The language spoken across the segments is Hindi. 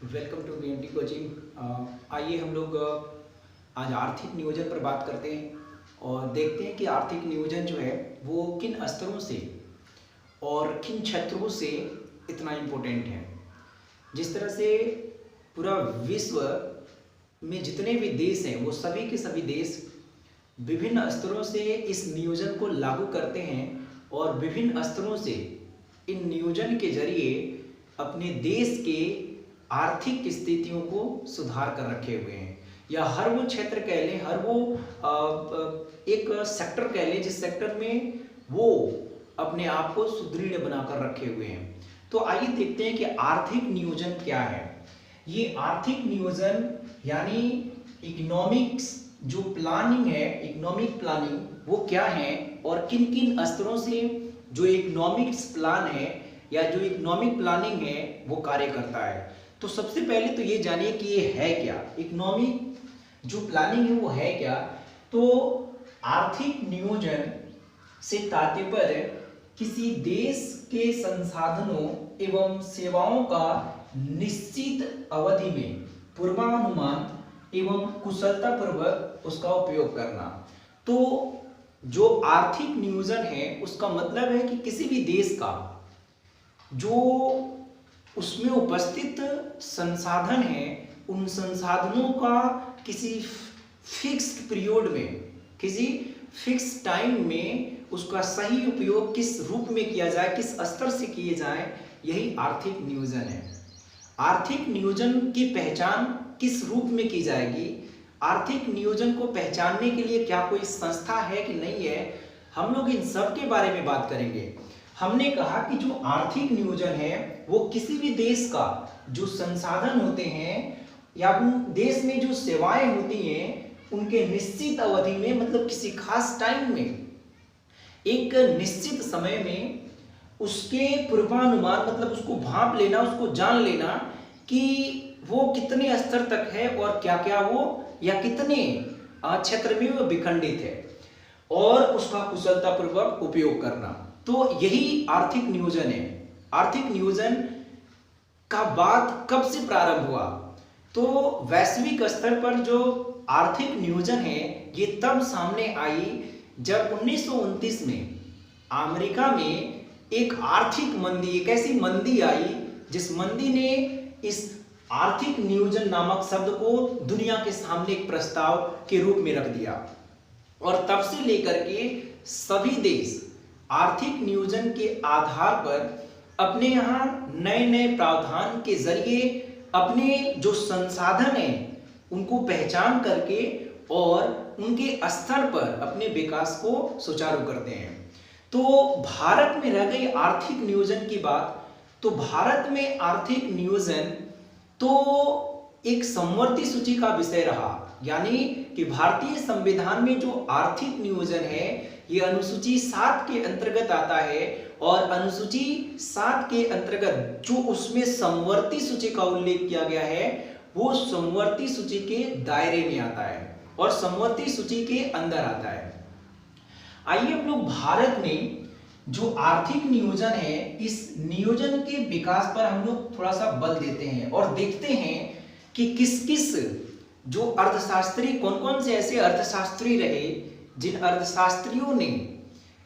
Welcome to BMT coaching. आइए हम लोग आज आर्थिक नियोजन पर बात करते हैं और देखते हैं कि आर्थिक नियोजन जो है वो किन स्तरों से और किन क्षेत्रों से इतना इम्पोर्टेंट है। जिस तरह से पूरा विश्व में जितने भी देश हैं वो सभी के सभी देश विभिन्न स्तरों से इस नियोजन को लागू करते हैं और विभिन्न स्तरों से इन नियोजन के जरिए अपने देश के आर्थिक स्थितियों को सुधार कर रखे हुए हैं। या हर वो क्षेत्र कह लें, हर वो एक सेक्टर कह लें जिस सेक्टर में वो अपने आप को सुदृढ़ बनाकर रखे हुए हैं। तो आइए देखते हैं कि आर्थिक नियोजन क्या है। ये आर्थिक नियोजन यानी इकोनॉमिक्स जो प्लानिंग है, इकोनॉमिक प्लानिंग वो क्या है और किन किन स्तरों से जो इकोनॉमिक्स प्लान है या जो इकोनॉमिक प्लानिंग है वो कार्य करता है। तो सबसे पहले तो ये जानिए कि ये है क्या, इकोनॉमिक जो प्लानिंग है वो है क्या। तो आर्थिक नियोजन से तात्पर्य किसी देश के संसाधनों एवं सेवाओं का निश्चित अवधि में पूर्वानुमान एवं कुशलता पूर्वक उसका उपयोग करना। तो जो आर्थिक नियोजन है उसका मतलब है कि किसी भी देश का जो उसमें उपस्थित संसाधन है उन संसाधनों का किसी फिक्स्ड पीरियड में, किसी फिक्स टाइम में उसका सही उपयोग किस रूप में किया जाए, किस स्तर से किए जाए, यही आर्थिक नियोजन है। आर्थिक नियोजन की पहचान किस रूप में की जाएगी, आर्थिक नियोजन को पहचानने के लिए क्या कोई संस्था है कि नहीं है, हम लोग इन सब के बारे में बात करेंगे। हमने कहा कि जो आर्थिक नियोजन है वो किसी भी देश का जो संसाधन होते हैं या उन देश में जो सेवाएं होती हैं उनके निश्चित अवधि में, मतलब किसी खास टाइम में, एक निश्चित समय में उसके पूर्वानुमान, मतलब उसको भांप लेना, उसको जान लेना कि वो कितने स्तर तक है और क्या क्या वो या कितने क्षेत्र में वो विखंडित है और उसका कुशलतापूर्वक उपयोग करना। तो यही आर्थिक नियोजन है। आर्थिक नियोजन का बात कब से प्रारंभ हुआ? तो वैश्विक स्तर पर जो आर्थिक नियोजन है ये तब सामने आई जब 1929 में अमेरिका में एक आर्थिक मंदी, एक ऐसी मंदी आई जिस मंदी ने इस आर्थिक नियोजन नामक शब्द को दुनिया के सामने एक प्रस्ताव के रूप में रख दिया। और तब से लेकर के सभी देश आर्थिक नियोजन के आधार पर अपने यहाँ नए नए प्रावधान के जरिए अपने जो संसाधन हैं उनको पहचान करके और उनके स्तर पर अपने विकास को सुचारू करते हैं। तो भारत में रह गई आर्थिक नियोजन की बात। तो भारत में आर्थिक नियोजन तो एक समवर्ती सूची का विषय रहा, यानी कि भारतीय संविधान में जो आर्थिक नियोजन है ये अनुसूची 7 के अंतर्गत आता है और अनुसूची 7 के अंतर्गत जो उसमें समवर्ती सूची का उल्लेख किया गया है वो समवर्ती सूची के दायरे में आता है और समवर्ती सूची के अंदर आता है। आइए हम लोग भारत में जो आर्थिक नियोजन है इस नियोजन के विकास पर हम लोग थोड़ा सा बल देते हैं और देखते हैं कि किस किस जो अर्थशास्त्री, कौन कौन से ऐसे अर्थशास्त्री रहे जिन अर्थशास्त्रियों ने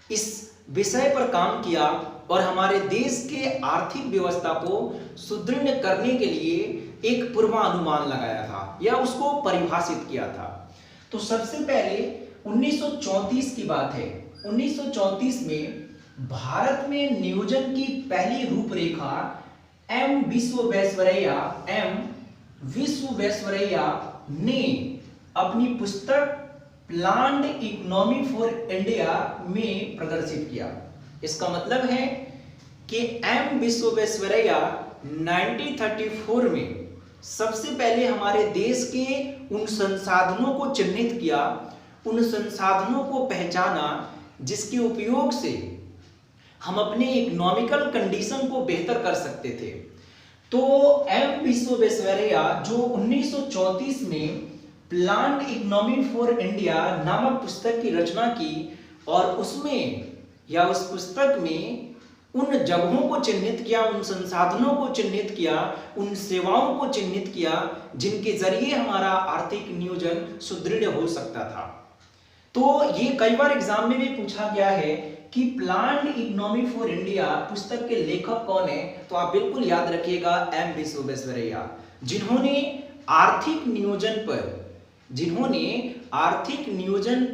इस विषय पर काम किया और हमारे देश के आर्थिक व्यवस्था को सुदृढ़ करने के लिए एक पूर्वानुमान लगाया था या उसको परिभाषित किया था। तो सबसे पहले 1934 की बात है। 1934 में भारत में नियोजन की पहली रूपरेखा एम विश्वेश्वरैया ने अपनी पुस्तक प्लान्ड इकोनॉमी फॉर इंडिया में प्रदर्शित किया। इसका मतलब है कि एम विश्वेश्वरैया 1934 में सबसे पहले हमारे देश के उन संसाधनों को चिन्हित किया, उन संसाधनों को पहचाना जिसके उपयोग से हम अपने इकोनॉमिकल कंडीशन को बेहतर कर सकते थे। तो एम विश्वेश्वरैया जो 1934 में प्लान्ड इकोनॉमी फॉर इंडिया नामक पुस्तक की रचना की और उसमें या उस पुस्तक में उन जगहों को चिन्हित किया, उन संसाधनों को चिन्हित किया, उन सेवाओं को चिन्हित किया जिनके जरिए हमारा आर्थिक नियोजन सुदृढ़ हो सकता था। तो ये कई बार एग्जाम में भी पूछा गया है कि प्लान्ड इकोनॉमी फॉर इंडिया पुस्तक के लेखक कौन है, तो आप बिल्कुल याद रखिएगा एम विश्वेश्वरैया, जिन्होंने आर्थिक नियोजन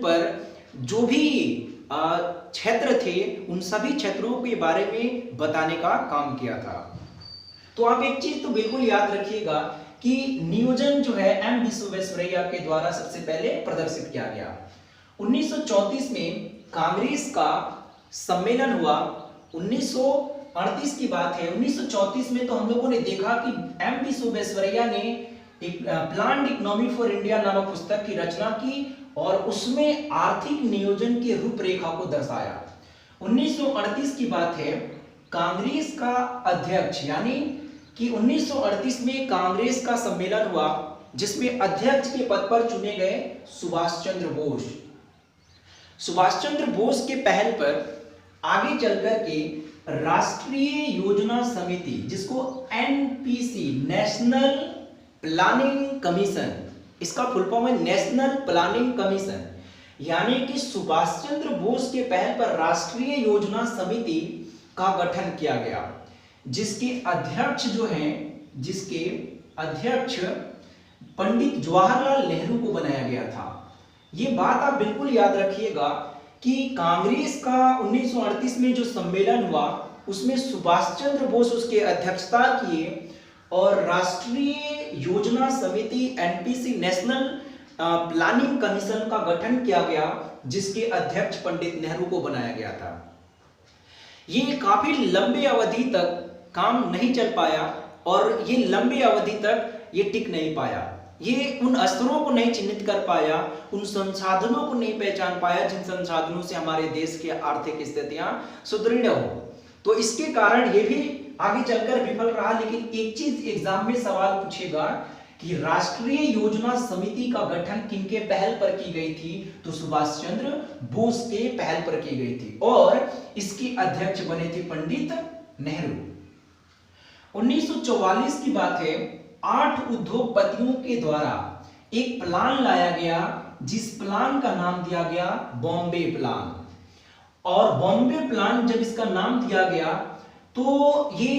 पर जो भी क्षेत्र थे उन सभी क्षेत्रों के बारे में बताने का काम किया था। तो आप एक चीज तो बिल्कुल याद रखिएगा कि नियोजन जो है एम विश्वेश्वरैया के द्वारा सबसे पहले प्रदर्शित किया गया। 1934 में कांग्रेस का सम्मेलन हुआ। 1938 की बात है। 1934 में तो हम लोगों ने देखा कि एम विश्वेश्वरैया ने एक प्लान्ड इकोनॉमी फॉर इंडिया नामक पुस्तक की रचना की और उसमें आर्थिक नियोजन की रूपरेखा को दर्शाया। 1938 की बात है। कांग्रेस का अध्यक्ष, यानी कि 1938 में कांग्रेस का सम्मेलन हुआ जिसमें अध्यक्ष के पद पर चुने गए सुभाष चंद्र बोस। सुभाष चंद्र बोस के पहल पर आगे चलकर के राष्ट्रीय योजना समिति, जिसको एनपीसी नेशनल प्लानिंग कमीशन, इसका फुल फॉर्म है नेशनल प्लानिंग कमीशन, यानी कि सुभाष चंद्र बोस के पहल पर राष्ट्रीय योजना समिति का गठन किया गया, जिसके अध्यक्ष पंडित जवाहरलाल नेहरू को बनाया गया था। ये बात आप बिल्कुल याद रखिएगा कि कांग्रेस का 1938 में जो सम्मेलन हुआ उसमें सुभाष चंद्र बोस उसके अध्यक्षता किए और राष्ट्रीय योजना समिति एनपीसी नेशनल प्लानिंग कमीशन का गठन किया गया, जिसके अध्यक्ष पंडित नेहरू को बनाया गया था। ये काफी लंबे अवधि तक काम नहीं चल पाया और ये लंबी अवधि तक ये टिक नहीं पाया। ये उन स्तरों को नहीं चिन्हित कर पाया, उन संसाधनों को नहीं पहचान पाया जिन संसाधनों से हमारे देश की आर्थिक स्थितियां सुदृढ़ हो। तो इसके कारण ये भी आगे चलकर विफल रहा। लेकिन एक चीज एग्जाम में सवाल पूछेगा कि राष्ट्रीय योजना समिति का गठन किनके पहल पर की गई थी, तो सुभाष चंद्र बोस के पहल पर की गई थी और इसके अध्यक्ष बने थे पंडित नेहरू। 1944 की बात है। 8 उद्योगपतियों के द्वारा एक प्लान लाया गया, जिस प्लान का नाम दिया गया बॉम्बे प्लान। और बॉम्बे प्लान जब इसका नाम दिया गया तो ये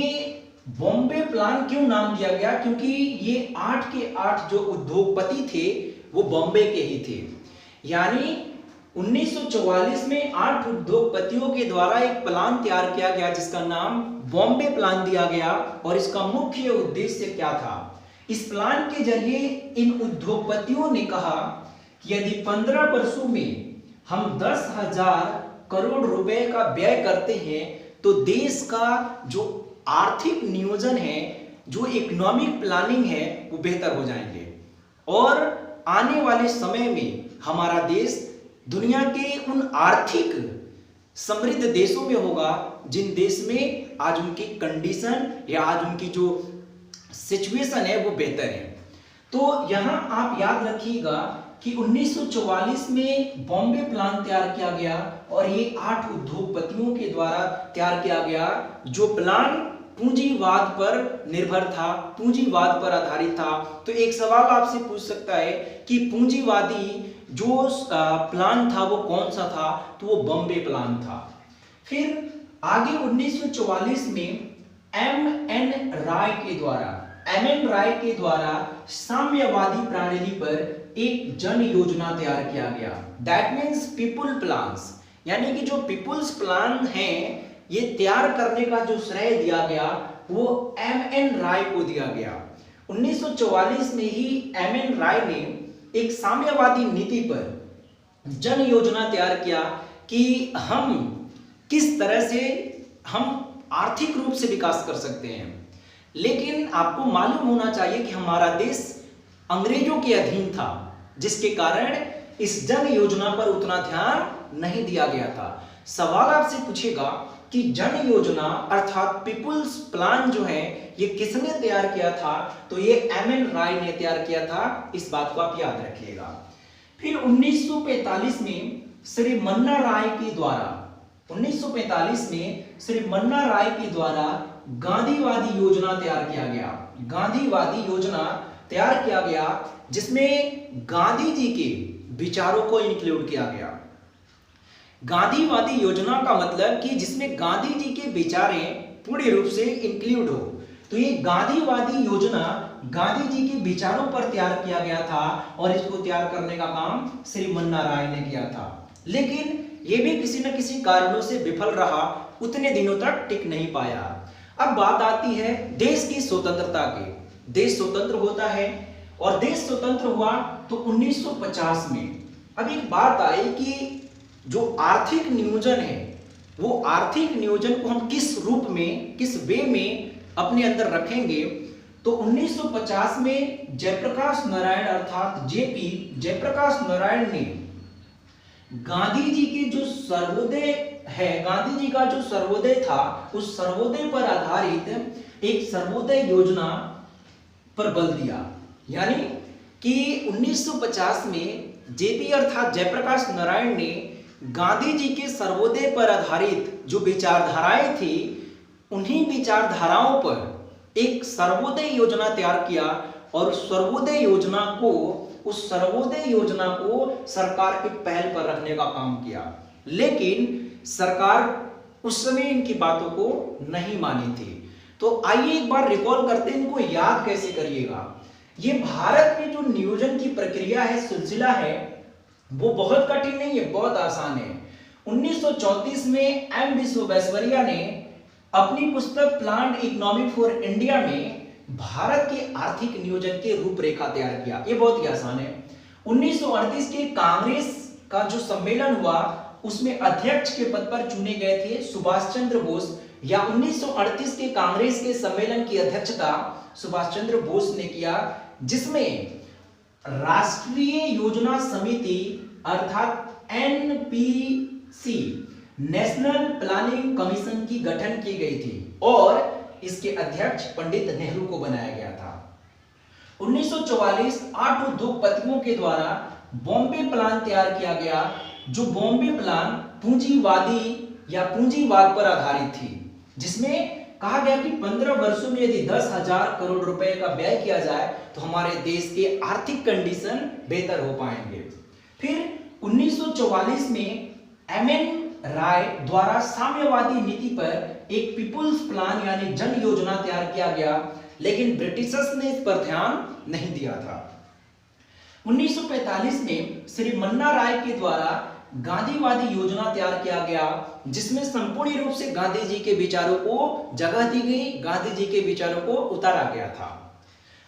बॉम्बे प्लान क्यों नाम दिया गया, क्योंकि ये 8 के 8 जो उद्योगपति थे वो बॉम्बे के ही थे। यानी 1944 में 8 उद्योगपतियों के द्वारा एक प्लान तैयार किया गया जिसका नाम बॉम्बे प्लान दिया गया। और इसका मुख्य उद्देश्य क्या था? इस प्लान के जरिए इन उद्योगपतियों ने कहा कि यदि 15 वर्षों में हम 10,000 करोड़ रुपए का व्यय करते हैं तो देश का जो आर्थिक नियोजन है, जो इकोनॉमिक प्लानिंग है, वो बेहतर हो जाएंगे और आने वाले समय में हमारा देश दुनिया के उन आर्थिक समृद्ध देशों में होगा जिन देश में आज उनकी कंडीशन या आज उनकी जो सिचुएशन है वो बेहतर है। तो यहां आप याद रखिएगा कि 1944 में बॉम्बे प्लान तैयार किया गया और ये 8 उद्योगपतियों के द्वारा तैयार किया गया, जो प्लान पूंजीवाद पर निर्भर था, पूंजीवाद पर आधारित था। तो एक सवाल आपसे पूछ सकता है कि पूंजीवादी जो प्लान था वो कौन सा था, तो वो बॉम्बे प्लान था। फिर आगे 1944 में एम.एन. राय के द्वारा साम्यवादी प्रणाली पर एक जन योजना तैयार किया गया। दैट मीन्स पीपुल प्लान्स, यानी कि जो पीपुल्स प्लान है ये तैयार करने का जो श्रेय दिया गया वो एम.एन. राय को दिया गया। 1944 में ही एम.एन. राय ने एक साम्यवादी नीति पर जन योजना तैयार किया कि हम किस तरह से हम आर्थिक रूप से विकास कर सकते हैं। लेकिन आपको मालूम होना चाहिए कि हमारा देश अंग्रेजों के अधीन था, जिसके कारण इस जन योजना पर उतना ध्यान नहीं दिया गया था। सवाल आपसे पूछेगा कि जन योजना अर्थात पीपुल्स प्लान जो है ये किसने तैयार किया था, तो ये एम.एन. राय ने तैयार किया था। इस बात को आप याद रखिएगा। फिर 1945 में श्री मन्ना राय के द्वारा 1945 में श्री मन्ना राय के द्वारा गांधीवादी योजना तैयार किया गया। गांधीवादी योजना तैयार किया गया जिसमें गांधी जी के विचारों को इंक्लूड किया गया। गांधीवादी योजना का मतलब कि जिसमें गांधी जी के विचारें पूर्ण रूप से इंक्लूड हो। तो ये गांधीवादी योजना गांधी जी के विचारों पर तैयार किया गया था और इसको तैयार करने का काम श्री मन्ना राय ने किया था। लेकिन ये भी किसी न किसी कारणों से विफल रहा, उतने दिनों तक टिक नहीं पाया। अब बात आती है देश की स्वतंत्रता की। देश स्वतंत्र होता है और देश स्वतंत्र हुआ तो 1950 में। अब एक बात आई कि जो आर्थिक नियोजन है वो आर्थिक नियोजन को हम किस रूप में, किस वे में अपने अंदर रखेंगे। तो 1950 में जयप्रकाश नारायण अर्थात जेपी जयप्रकाश नारायण ने गांधी जी की जो सर्वोदय है, गांधी जी का जो सर्वोदय था, उस सर्वोदय पर आधारित एक सर्वोदय योजना पर बल दिया। यानी कि 1950 में जेपी अर्थात जयप्रकाश नारायण ने गांधी जी के सर्वोदय पर आधारित जो विचारधाराएं थी, उन्हीं विचारधाराओं पर एक सर्वोदय योजना तैयार किया और उस सर्वोदय योजना को सरकार के पहल पर रखने का काम किया। लेकिन सरकार उस समय इनकी बातों को नहीं मानी थी। तो आइए एक बार रिकॉल करते हैं, इनको याद कैसे करिएगा। ये भारत में जो नियोजन की प्रक्रिया है, सिलसिला है, वो बहुत कठिन नहीं है, बहुत आसान है। 1934 में एम विश्वेश्वरैया ने अपनी पुस्तक प्लान्ड इकोनॉमी फॉर इंडिया में भारत के आर्थिक नियोजन के रूपरेखा तैयार किया। ये बहुत ही आसान है। 1938 के कांग्रेस का जो सम्मेलन हुआ उसमें अध्यक्ष के पद पर चुने गए थे सुभाष चंद्र बोस, या 1938 के कांग्रेस के सम्मेलन की अध्यक्षता सुभाष चंद्र बोस ने किया, जिसमें राष्ट्रीय योजना समिति अर्थात एनपीसी नेशनल प्लानिंग कमीशन की गठन की गई थी और इसके अध्यक्ष पंडित नेहरू को बनाया गया था। 1944 8 उद्योगपतियों के द्वारा बॉम्बे प्लान तैयार किया गया, जो बॉम्बे प्लान पूंजीवादी या पूंजीवाद पर आधारित थी, जिसमें कहा गया कि 15 वर्षों में यदि 10,000 करोड़ रुपए का व्यय किया जाए तो हमारे देश के आर्थिक कंडीशन बेहतर हो पाएंगे। फिर 1944 में एमएन राय द्वारा साम्यवादी नीति पर एक पीपुल्स प्लान यानी जन योजना तैयार किया गया, लेकिन ब्रिटिशर्स ने इस पर ध्यान नहीं दिया था। 1945 में श्री मन्ना राय के द्वारा गांधीवादी योजना तैयार किया गया, जिसमें संपूर्ण रूप से गांधी जी के विचारों को जगह दी गई, गांधी जी के विचारों को उतारा गया था।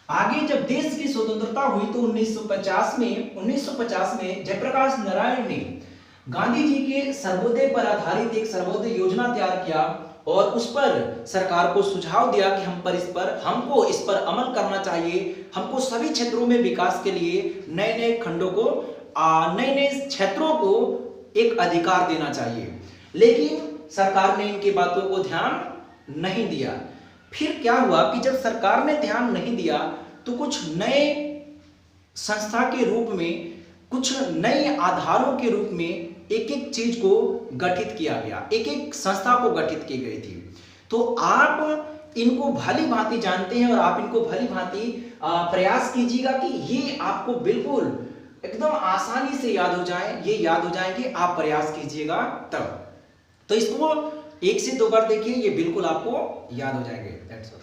आगे जब देश की स्वतंत्रता हुई तो 1950 में जयप्रकाश नारायण ने गांधी जी के सर्वोदय पर आधारित एक सर्वोदय योजना तैयार किया और उस पर सरकार को सुझाव दिया कि हमको इस पर अमल करना चाहिए। हमको सभी क्षेत्रों में विकास के लिए नए नए खंडों को, नए नए क्षेत्रों को एक अधिकार देना चाहिए। लेकिन सरकार ने इनकी बातों को ध्यान नहीं दिया। फिर क्या हुआ कि जब सरकार ने ध्यान नहीं दिया तो कुछ नए संस्था के रूप में, कुछ नए आधारों के रूप में एक एक चीज को गठित किया गया, एक एक संस्था को गठित की गई थी। तो आप इनको भली भांति जानते हैं और आप इनको भली भांति प्रयास कीजिएगा कि ये आपको बिल्कुल एकदम आसानी से याद हो जाए। ये याद हो जाएंगे, आप प्रयास कीजिएगा तब। तो इसको 1 से 2 बार देखिए, ये बिल्कुल आपको याद हो जाएंगे। That's all.